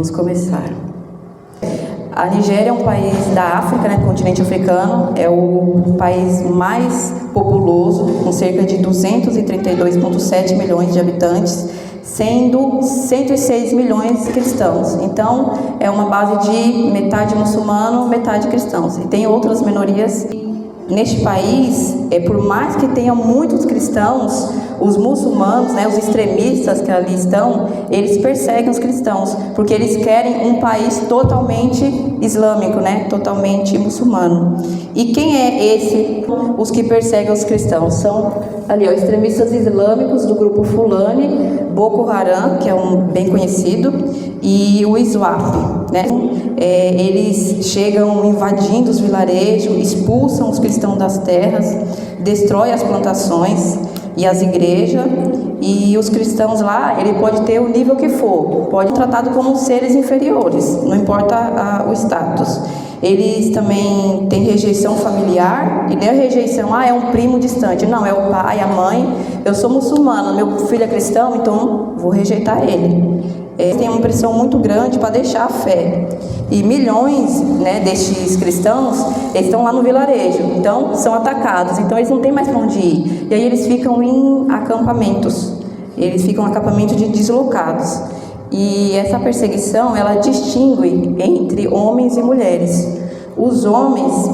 Vamos começar. A Nigéria é um país da África, né, continente africano, é o país mais populoso, com cerca de 232,7 milhões de habitantes, sendo 106 milhões cristãos. Então, é uma base de metade muçulmano, metade cristãos. E tem outras minorias. Neste país, por mais que tenham muitos cristãos, os muçulmanos, né, os extremistas que ali estão, eles perseguem os cristãos, porque eles querem um país totalmente islâmico, né, totalmente muçulmano. E quem é esse? Os que perseguem os cristãos são ali, ó, extremistas islâmicos do grupo Fulani, Boko Haram, que é um bem conhecido, e o ISWAP, né? Eles chegam invadindo os vilarejos, expulsam os cristãos das terras, destrói as plantações e as igrejas, e os cristãos lá, ele pode ter o nível que for, pode ser tratado como seres inferiores, não importa o status. Eles também têm rejeição familiar, e nem a rejeição, é um primo distante, não, é o pai, a mãe. Eu sou muçulmana, meu filho é cristão, então vou rejeitar ele. Tem uma pressão muito grande para deixar a fé. E milhões, né, destes cristãos, eles estão lá no vilarejo, então são atacados, então eles não têm mais para onde ir. E aí eles ficam em acampamentos, eles ficam em acampamento de deslocados. E essa perseguição, ela distingue entre homens e mulheres. Os homens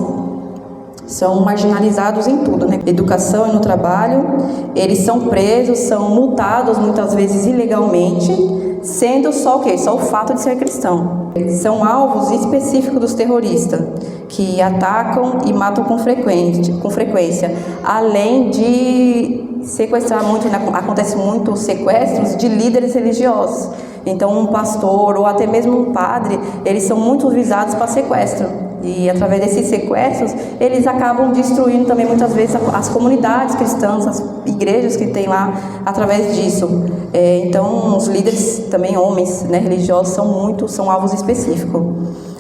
são marginalizados em tudo, né? Educação e no trabalho, eles são presos, são multados muitas vezes ilegalmente, sendo só o quê? Só o fato de ser cristão. São alvos específicos dos terroristas, que atacam e matam com frequência, além de sequestrar muito, né? Acontece muito sequestros de líderes religiosos. Então, um pastor ou até mesmo um padre, eles são muito visados para sequestro. E através desses sequestros, eles acabam destruindo também muitas vezes as comunidades cristãs, as igrejas que tem lá, através disso. Então, os líderes, também homens, né, religiosos, são alvos específicos.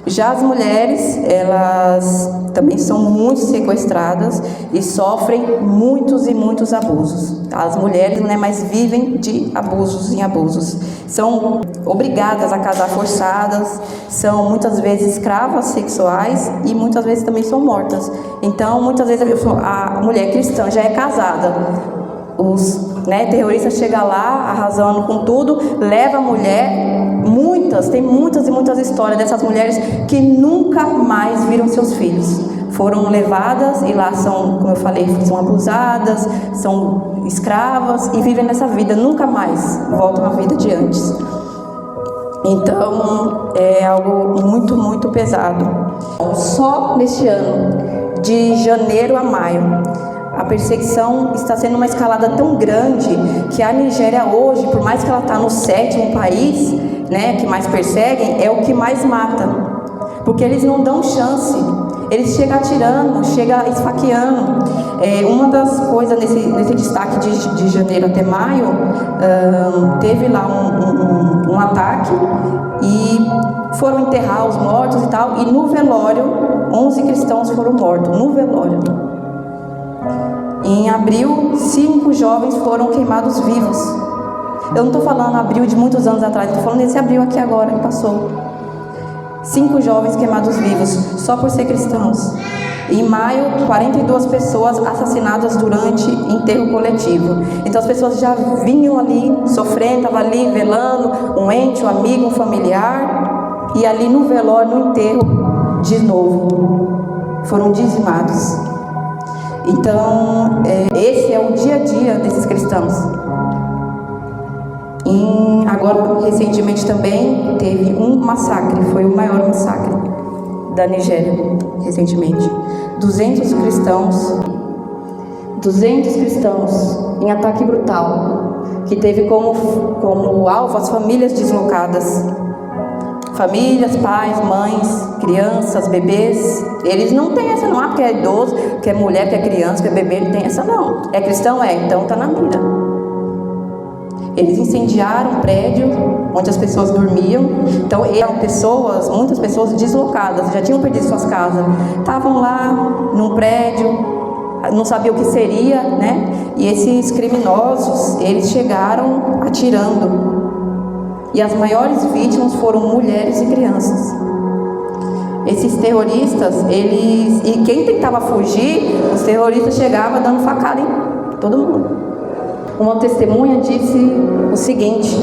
Já as mulheres, elas também são muito sequestradas e sofrem muitos e muitos abusos. As mulheres, né, mas vivem de abusos em abusos. São obrigadas a casar forçadas, são muitas vezes escravas sexuais e muitas vezes também são mortas. Então, muitas vezes a mulher cristã já é casada. Os, né, terroristas chegam lá, arrasando com tudo, leva a mulher. Tem muitas e muitas histórias dessas mulheres que nunca mais viram seus filhos. Foram levadas e lá são, como eu falei, são abusadas, são escravas e vivem nessa vida, nunca mais voltam à vida de antes. Então, é algo muito, muito pesado. Só neste ano, de janeiro a maio, a perseguição está sendo uma escalada tão grande que a Nigéria hoje, por mais que ela está no 7º país, né, que mais perseguem, é o que mais mata, porque eles não dão chance, eles chegam atirando, chegam esfaqueando. Uma das coisas nesse destaque de janeiro até maio, teve lá um ataque e foram enterrar os mortos e tal, e no velório 11 cristãos foram mortos, no velório. Em abril, 5 jovens foram queimados vivos. Eu não estou falando abril de muitos anos atrás, estou falando desse abril aqui agora, que passou. 5 jovens queimados vivos, só por ser cristãos. Em maio, 42 pessoas assassinadas durante enterro coletivo. Então as pessoas já vinham ali, sofrendo, estavam ali velando, um ente, um amigo, um familiar. E ali no velório, no enterro, de novo, foram dizimados. Então, esse é o dia a dia desses cristãos. Agora, recentemente também, teve um massacre, foi o maior massacre da Nigéria, recentemente. 200 cristãos em ataque brutal, que teve como alvo as famílias deslocadas. Famílias, pais, mães, crianças, bebês. Eles não têm essa não, porque é idoso, que é mulher, que é criança, que é bebê, não tem essa não. É cristão? Então está na mira. Eles incendiaram um prédio onde as pessoas dormiam. Então eram muitas pessoas deslocadas, já tinham perdido suas casas. Estavam lá num prédio, não sabiam o que seria, né? E esses criminosos, eles chegaram atirando. e as maiores vítimas foram mulheres e crianças. Esses terroristas, e quem tentava fugir, os terroristas chegavam dando facada em todo mundo. Uma testemunha disse o seguinte: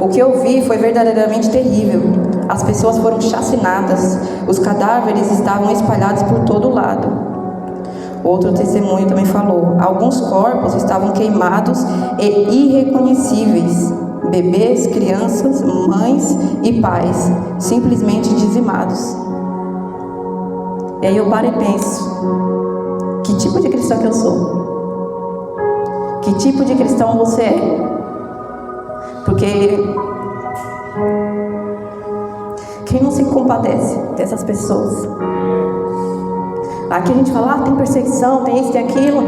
o que eu vi foi verdadeiramente terrível. As pessoas foram chacinadas, os cadáveres estavam espalhados por todo lado. Outro testemunho também falou: alguns corpos estavam queimados e irreconhecíveis. Bebês, crianças, mães e pais, simplesmente dizimados. E aí eu paro e penso: que tipo de cristão que eu sou? Que tipo de cristão você é? Porque quem não se compadece dessas pessoas? Aqui a gente fala, tem perseguição, tem isso, tem aquilo.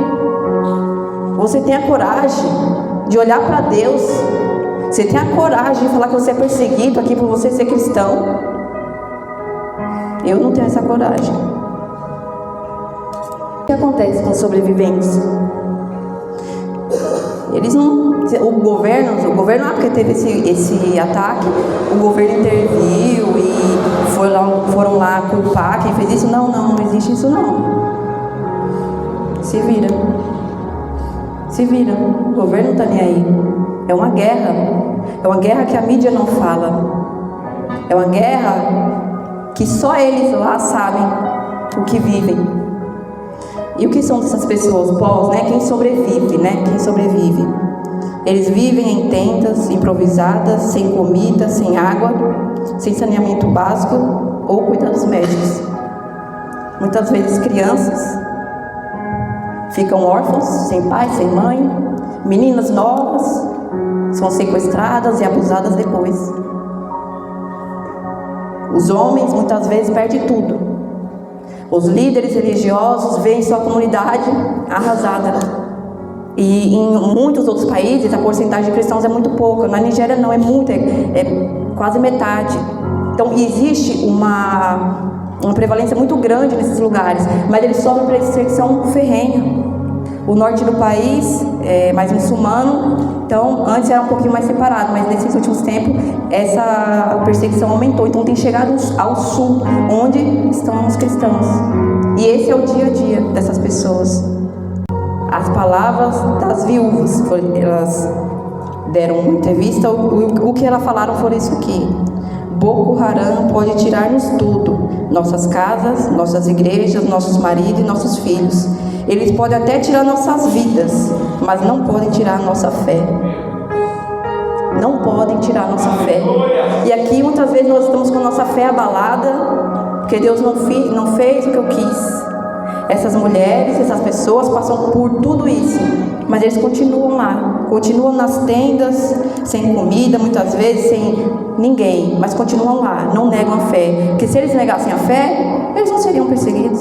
Você tem a coragem de olhar para Deus. Você tem a coragem de falar que você é perseguido aqui por você ser cristão. Eu não tenho essa coragem. O que acontece com os sobreviventes? Eles não... O governo, porque teve esse ataque, o governo interviu e foram lá culpar quem fez isso. Não existe isso não. Se vira. O governo não está nem aí. É uma guerra que a mídia não fala. É uma guerra que só eles lá sabem o que vivem. E o que são essas pessoas? Quem sobrevive. Eles vivem em tendas improvisadas, sem comida, sem água, sem saneamento básico ou cuidados médicos. Muitas vezes crianças ficam órfãos, sem pai, sem mãe. Meninas novas são sequestradas e abusadas depois. Os homens muitas vezes perdem tudo. Os líderes religiosos veem sua comunidade arrasada. E em muitos outros países a porcentagem de cristãos é muito pouca. Na Nigéria não, é quase metade. Então existe uma prevalência muito grande nesses lugares, mas eles sofrem perseguição ferrenha. O norte do país é mais muçulmano, então antes era um pouquinho mais separado, mas nesses últimos tempos essa perseguição aumentou. Então tem chegado ao sul, onde estão os cristãos. E esse é o dia a dia dessas pessoas. As palavras das viúvas, elas deram uma entrevista, o que elas falaram foi isso aqui: Boko Haram pode tirar-nos tudo, nossas casas, nossas igrejas, nossos maridos e nossos filhos. Eles podem até tirar nossas vidas, mas não podem tirar a nossa fé. Não podem tirar a nossa fé. E aqui muitas vezes nós estamos com a nossa fé abalada, porque Deus não fez o que eu quis. Essas mulheres, essas pessoas passam por tudo isso, mas eles continuam lá, continuam nas tendas, sem comida, muitas vezes sem ninguém, mas continuam lá, não negam a fé. Porque se eles negassem a fé, eles não seriam perseguidos.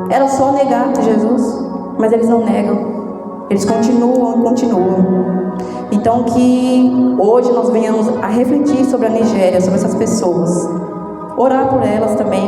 Era só negar Jesus, mas eles não negam, eles continuam. Então que hoje nós venhamos a refletir sobre a Nigéria, sobre essas pessoas, orar por elas também.